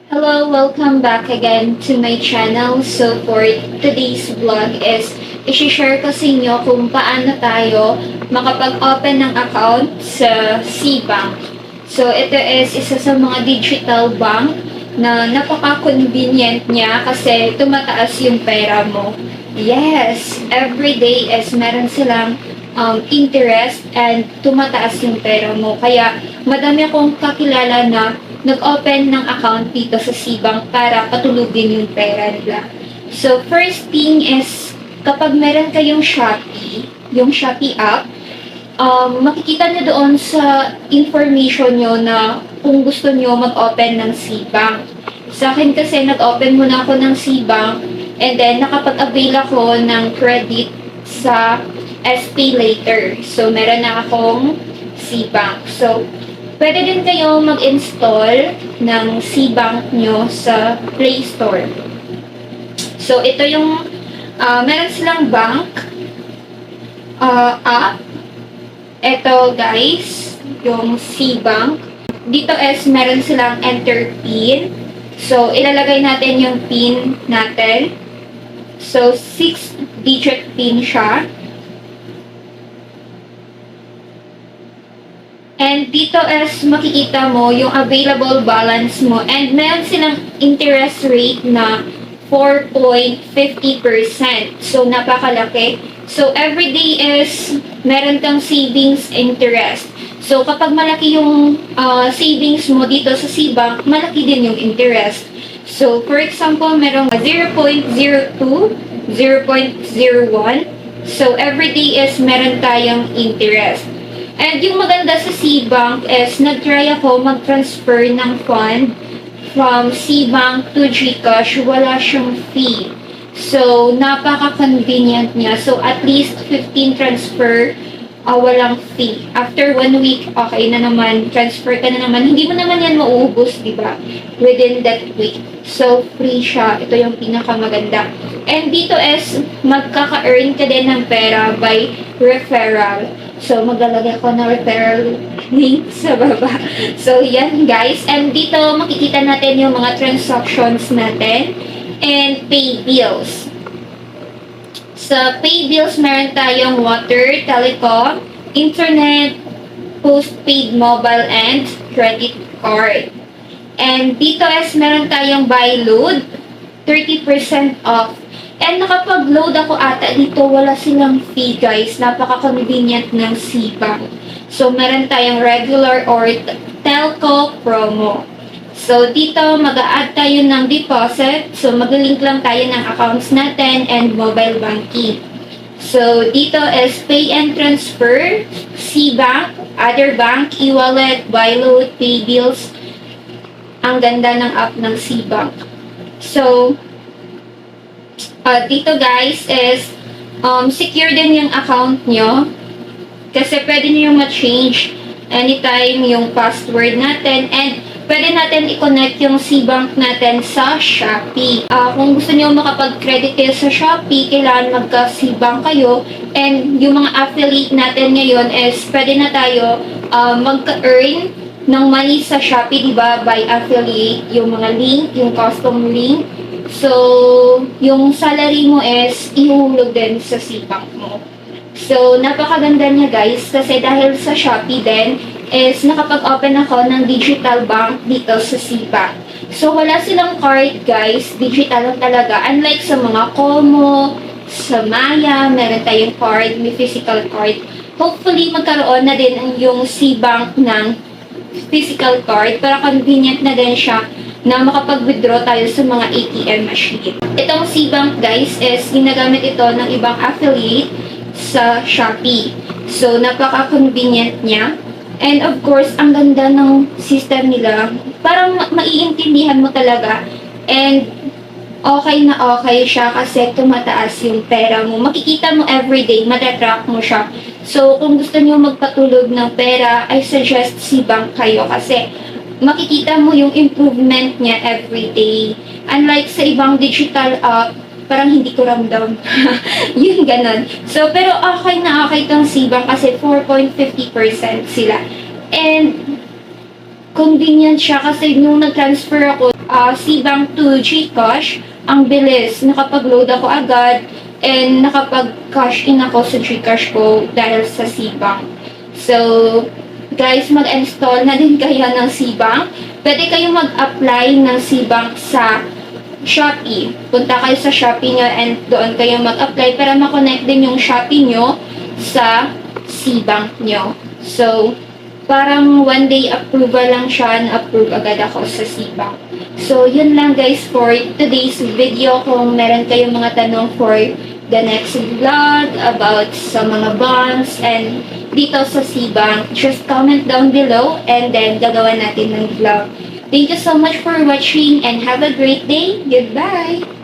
Hello, welcome back again to my channel. So for today's vlog is i-share ko sa inyo kung paano tayo makapag-open ng account sa Seabank. So ito is isa sa mga digital bank na napaka-convenient niya kasi tumataas yung pera mo. Yes, every day is meron silang interest and tumataas yung pera mo. Kaya madami akong kakilala na nag-open ng account dito sa Seabank para patulugin yung pera nila. So, first thing is, kapag meron kayong Shopee, yung Shopee app, makikita nyo doon sa information nyo na kung gusto nyo mag-open ng Seabank. Sa akin kasi, nag-open muna ako ng Seabank and then nakapag-avail ako ng credit sa ePhilID. So, meron na akong Seabank. So, pwede din kayo mag-install ng Seabank nyo sa Play Store. So, ito yung, meron silang bank app. Ito guys, yung Seabank. Dito is meron silang enter PIN. So, ilalagay natin yung PIN natin. So, 6-digit PIN siya. And dito is makikita mo yung available balance mo. And meron silang interest rate na 4.50%. So, napakalaki. So, every day is meron kang savings interest. So, kapag malaki yung savings mo dito sa Seabank, malaki din yung interest. So, for example, merong 0.02, 0.01. So, every day is meron tayong interest. And yung maganda sa Seabank is nag-try ako mag-transfer ng fund from Seabank to GCash. Wala siyang fee. So, napaka-convenient niya. So, at least 15 transfer, walang fee. After 1 week, okay na naman. Transfer ka na naman. Hindi mo naman yan mauubos, di ba? Within that week. So, free siya. Ito yung pinakamaganda. And dito is, magkaka-earn ka din ng pera by referral. So, maglalagay ako ng referral link sa baba. So, yan guys. And dito, makikita natin yung mga transactions natin and pay bills. Sa pay bills, meron tayong water, telecom, internet, postpaid mobile, and credit card. And dito is meron tayong buy load, 30% off. And nakapag-load ako ata dito, wala silang fee guys. Napaka-convenient ng Seabank. So, meron tayong regular or telco promo. So, dito mag-a-add tayo ng deposit. So, mag-link lang tayo ng accounts natin and mobile banking. So, dito is pay and transfer, Seabank, other bank, e-wallet, buy load, pay bills. Ang ganda ng app ng Seabank. So, dito guys is secure din yung account nyo kasi pwede nyo ma-change anytime yung password natin and pwede natin i-connect yung Seabank natin sa Shopee. Kung gusto nyo makapag-credit kayo sa Shopee, kailangan magka-Seabank kayo and yung mga affiliate natin ngayon is pwede na tayo magka-earn ng money sa Shopee, diba? By affiliate, yung mga link, yung custom link. So, yung salary mo is ihuhulog din sa Seabank mo. So, napakaganda niya guys kasi dahil sa Shopee din is nakapag-open ako ng digital bank dito sa Seabank. So, wala silang card guys, digital lang talaga. Unlike sa mga Como, sa Maya, meron tayong card, may physical card. Hopefully, magkaroon na din yung Seabank ng physical card para convenient na din siya na makapag-withdraw tayo sa mga ATM machine. Itong Seabank guys is ginagamit ito ng ibang affiliate sa Shopee. So, napaka-convenient niya. And of course, ang ganda ng system nila. Parang maiintindihan mo talaga. And okay na okay siya kasi tumataas yung pera mo. Makikita mo everyday, matatrack mo siya. So, kung gusto niyo magpatulog ng pera, I suggest Seabank kayo kasi makikita mo yung improvement niya every day. Unlike sa ibang digital app, parang hindi ko ramdam. Yung ganon. So, pero okay na okay itong Seabank kasi 4.50% sila. And, convenient siya kasi nung nag-transfer ako, Seabank to GCash, ang bilis. Nakapag-load ako agad and nakapag-cash in ako sa GCash ko dahil sa Seabank. So, guys, mag-install na din kayo ng Seabank. Pwede kayong mag-apply ng Seabank sa Shopee. Punta kayo sa Shopee nyo and doon kayo mag-apply para makonect din yung Shopee nyo sa Seabank nyo. So, parang one day approval lang siya, na-approve agad ako sa Seabank. So, yun lang guys for today's video. Kung meron kayong mga tanong for the next vlog about sa mga bonds and dito sa Seabank, just comment down below and then gagawa natin ng vlog. Thank you so much for watching and have a great day. Goodbye!